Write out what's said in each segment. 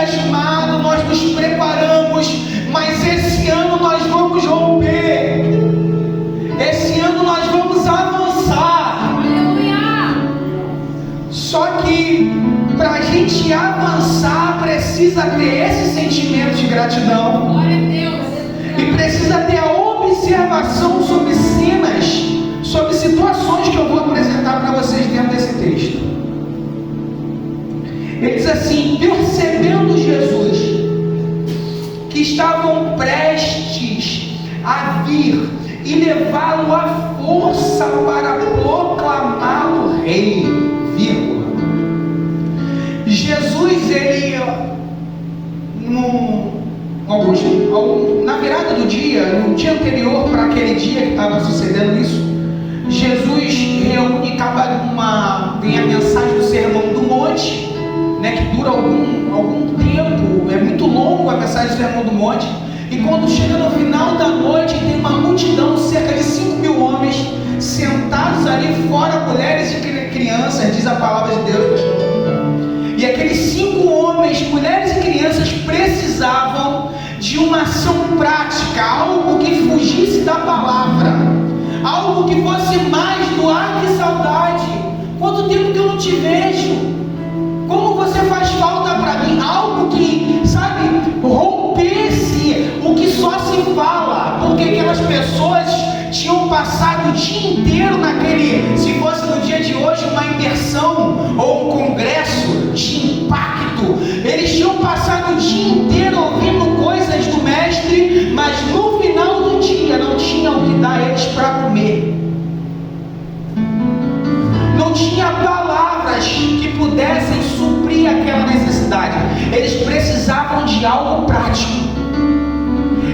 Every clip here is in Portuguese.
entusiasmado, nós nos preparamos, mas esse ano nós vamos romper. Esse ano nós vamos avançar. Só que para a gente avançar precisa ter esse sentimento de gratidão. E precisa ter a observação sobre cenas, sobre situações que eu vou apresentar para vocês dentro desse texto. Ele diz assim: percebendo Jesus que estavam prestes a vir e levá-lo à força para proclamá-lo rei, vírgula. Jesus, ele na virada do dia, no dia anterior para aquele dia que estava sucedendo isso, Jesus reúne, vem a mensagem do Sermão do Monte, né, que dura algum tempo, é muito longo a mensagem do Sermão do Monte, e quando chega no final da noite, tem uma multidão, cerca de 5.000 homens, sentados ali fora, mulheres e crianças, diz a palavra de Deus. E aqueles 5 homens, mulheres e crianças, precisavam de uma ação prática, algo que fugisse da palavra, algo que fosse mais do ar que saudade. Quanto tempo que eu não te vejo? Como você faz falta para mim? Algo que, sabe, rompesse o que só se fala, porque aquelas pessoas tinham passado o dia inteiro naquele, se fosse no dia de hoje, uma imersão ou um congresso de impacto. Eles tinham passado o dia inteiro ouvindo coisas do mestre, mas no final do dia não tinham o que dar a eles para comer. Não tinha palavras que pudessem suprir aquela necessidade. Eles precisavam de algo prático.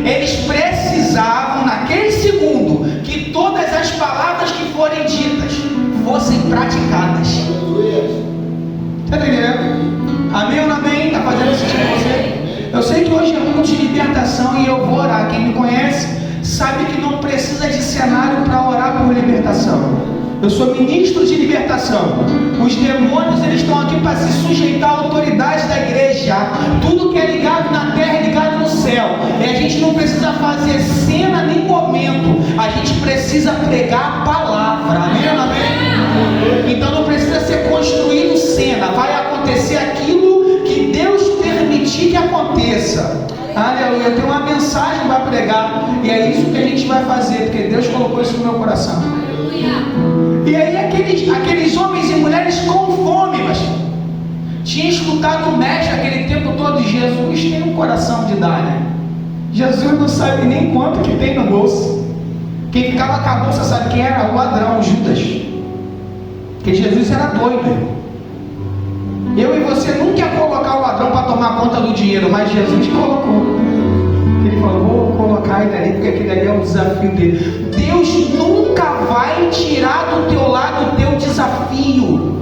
Eles precisavam, naquele segundo, que todas as palavras que forem ditas fossem praticadas. Está entendendo? Amém ou não amém? Está fazendo sentido para você? Eu sei que hoje é muito de libertação e eu vou orar. Quem me conhece sabe que não precisa de cenário para orar por libertação. Eu sou ministro de libertação. Os demônios, eles estão aqui para se sujeitar à autoridade da igreja. Tudo que é ligado na terra é ligado no céu. E a gente não precisa fazer cena nem momento. A gente precisa pregar a palavra. Amém ou não amém? Então não precisa ser construído cena. Vai acontecer aquilo que Deus permitir que aconteça. Aleluia. Eu tenho uma mensagem para pregar. E é isso que a gente vai fazer, porque Deus colocou isso no meu coração. E aí aqueles homens e mulheres com fome, mas tinham escutado o mestre aquele tempo todo. Jesus tem um coração de dar, né? Jesus não sabe nem quanto que tem no bolso. Quem ficava com a bolsa sabe quem era? O ladrão, o Judas. Porque Jesus era doido. Eu e você nunca ia colocar o ladrão para tomar conta do dinheiro, mas Jesus colocou. Ele falou: vou colocar ele ali, porque aquele ali é o desafio dele. Deus nunca vai tirar do teu lado o teu desafio,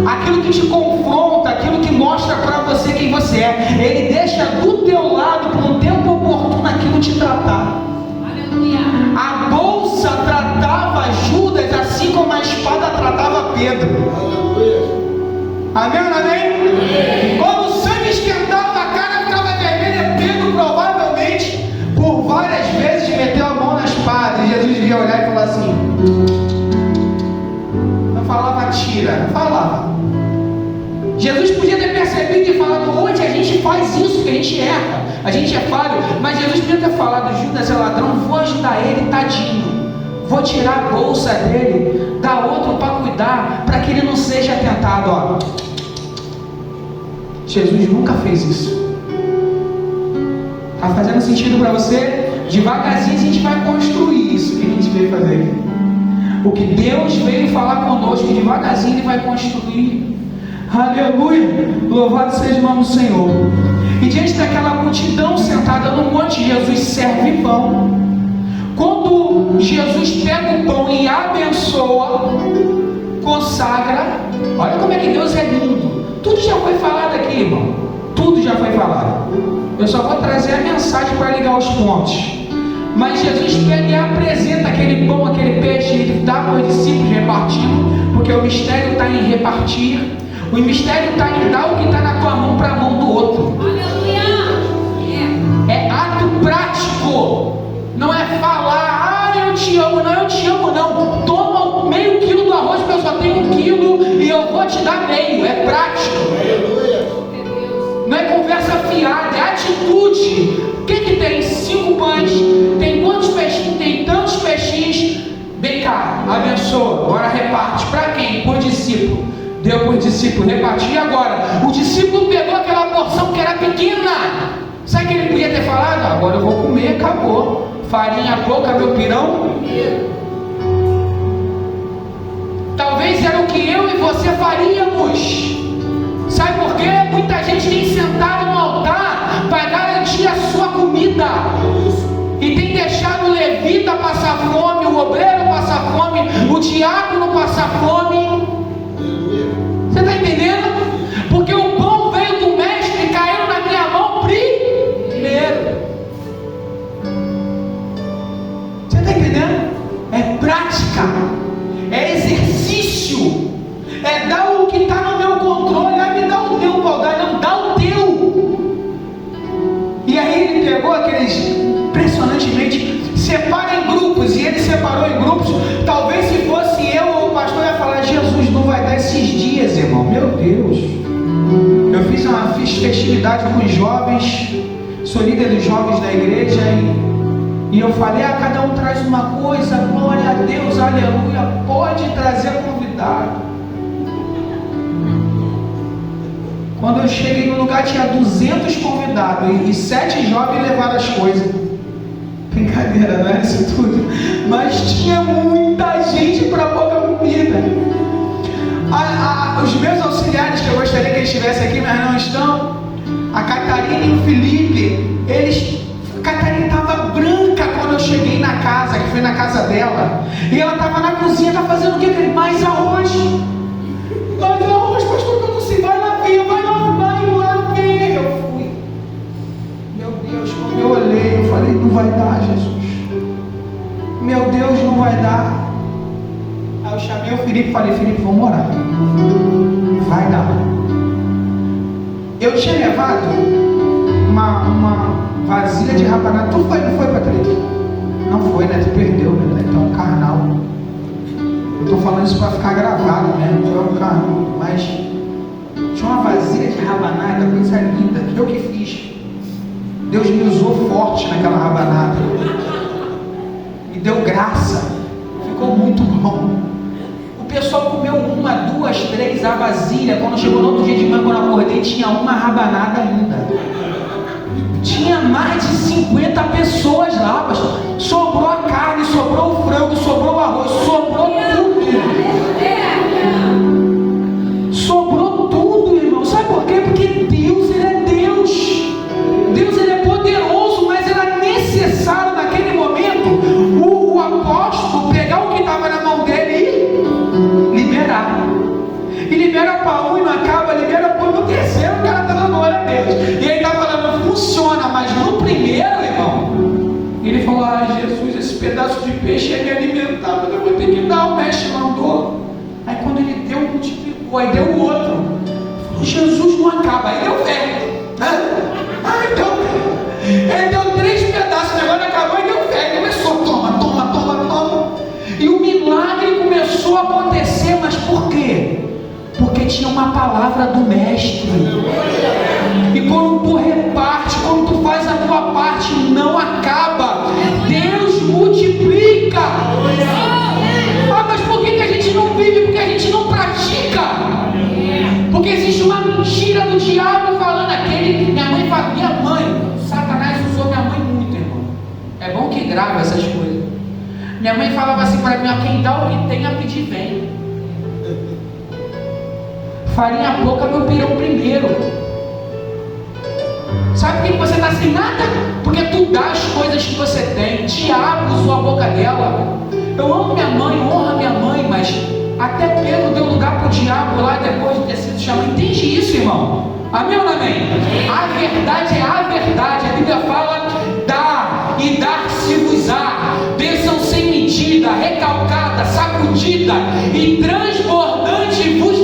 aquilo que te confronta, aquilo que mostra para você quem você é. Ele deixa do teu lado para um tempo oportuno aquilo te tratar. Aleluia. A bolsa tratava Judas assim como a espada tratava Pedro. Aleluia. Amém ou não amém? Quando o sangue esquentava, a cara ficava vermelha. Pedro provavelmente por várias vezes meteu a mão na espada, e Jesus devia olhar e falar assim. Não falava tira, falava. Jesus podia ter percebido e falado: onde a gente faz isso, que a gente erra, a gente é falho. Mas Jesus podia ter falado: Judas é ladrão, vou ajudar ele, tadinho, vou tirar a bolsa dele, dar outro para cuidar, para que ele não seja tentado. Ó, Jesus nunca fez isso. Está fazendo sentido para você? Devagarzinho a gente vai construir isso que a gente veio fazer aqui. O que Deus veio falar conosco, devagarzinho ele vai construir. Aleluia! Louvado seja o nome do Senhor. E diante daquela multidão sentada no monte, Jesus serve pão. Quando Jesus pega o pão e abençoa, consagra, olha como é que Deus é lindo. Tudo já foi falado aqui, irmão. Tudo já foi falado. Eu só vou trazer a mensagem para ligar os pontos. Mas Jesus pega e apresenta aquele pão, aquele peixe, ele dá para os discípulos repartindo, porque o mistério está em repartir. O mistério está em dar o que está na tua mão para a mão do outro. Não é falar, eu te amo, não, eu te amo, não. Toma meio quilo do arroz, porque eu só tenho 1 quilo e eu vou te dar meio. É prático. Não é conversa fiada, é atitude. O que tem? 5 pães. Tem quantos peixinhos? Tem tantos peixinhos. Vem cá, abençoa. Agora reparte. Para quem? Por discípulo. Deu por discípulo, repartiu. E agora? O discípulo pegou aquela porção que era pequena. Sabe o que ele podia ter falado? Agora eu vou comer, acabou. Farinha pouca, meu pirão. Talvez era o que eu e você faríamos. Sabe por quê? Muita gente tem sentado no altar para garantir a sua comida. E tem deixado o levita passar fome, o obreiro passar fome, o diácono passar fome. Você está entendendo? Porque o pão veio do mestre e caiu na minha mão primeiro. Você está entendendo? É prática, é exercício, é dar o que está no meu controle. Me dá o teu, Valdai, não dá o teu. E aí ele pegou aqueles, impressionantemente, separa em grupos, e ele separou em grupos. Talvez se fosse eu ou o pastor ia falar: Jesus não vai dar esses dias, irmão. Meu Deus, eu fiz festividade com os jovens, sou líder dos jovens da igreja, e eu falei: cada um traz uma coisa, glória a Deus, aleluia, pode trazer convidado. Quando eu cheguei no lugar tinha 200 convidados e 7 jovens levaram as coisas. Brincadeira, não é isso tudo? Mas tinha muita gente para pouca comida. Os meus auxiliares, que eu gostaria que eles estivessem aqui, mas não estão, a Catarina e o Felipe, a Catarina estava branca quando eu cheguei na casa, que foi na casa dela, e ela estava na cozinha, está fazendo o quê? Mais arroz. Mais arroz, pastor, que eu não sei, vai lá ver, vai lá ver. Eu fui. Meu Deus, quando eu olhei, eu falei: não vai dar, Jesus. Meu Deus, não vai dar. Aí eu chamei o Felipe e falei: Felipe, vamos orar. Vai dar. Eu tinha levado uma vasilha de rabanada. Tu foi, não foi, Patrick? Não foi, né? Tu perdeu, né? Então, carnal. Eu estou falando isso para ficar gravado, né? Mas tinha uma vasilha de rabanada, coisa linda, que eu que fiz. Deus me usou forte naquela rabanada. Me deu graça. Ficou muito bom. O pessoal comeu 1, 2, 3 a vasilha. Quando chegou no outro dia de manhã, quando eu acordei, tinha uma rabanada ainda. Tinha mais de 50 pessoas lá, pastor. Sobrou a carne, sobrou o frango, sobrou o arroz, sobrou tudo. Sobrou tudo, irmão. Sabe por quê? Porque Deus, Ele é Deus. Deus, Ele é poderoso, mas era necessário naquele momento o apóstolo pegar o que estava na mão dele e liberar. E libera para um e não acaba, libera para o terceiro, o cara está dando glória a Deus. E ele está falando: funciona, mas no primeiro, irmão, ele falou: Jesus, esse pedaço de peixe é me alimentar, mas eu vou ter que dar, o mestre mandou. Aí quando ele deu, multiplicou, aí deu o outro. Falou: Jesus, não acaba. Aí deu fé. Ele deu 3 pedaços, o negócio acabou e deu fé. Começou: toma. E o milagre começou a acontecer, mas por quê? Porque tinha uma palavra do mestre. E quando tu reparte, quando tu faz a tua parte, não acaba. Deus multiplica. Mas por que a gente não vive? Porque a gente não pratica. Porque existe uma mentira do diabo falando aquele. Minha mãe, Satanás usou minha mãe muito, irmão. É bom que grava essas coisas. Minha mãe falava assim para mim: quem dá o que tem a pedir vem. Farinha pouca, meu pirão primeiro. Sabe por que você está sem nada? Porque tu dá as coisas que você tem. Diabo usou a boca dela. Eu amo minha mãe, honro minha mãe, mas até Pedro deu lugar para o diabo lá depois de ter sido chamado. Entende isso, irmão? Amém ou não amém? A verdade é a verdade. A Bíblia fala: dá e dar-se-vos-á. Bênção sem medida, recalcada, sacudida e transbordante vos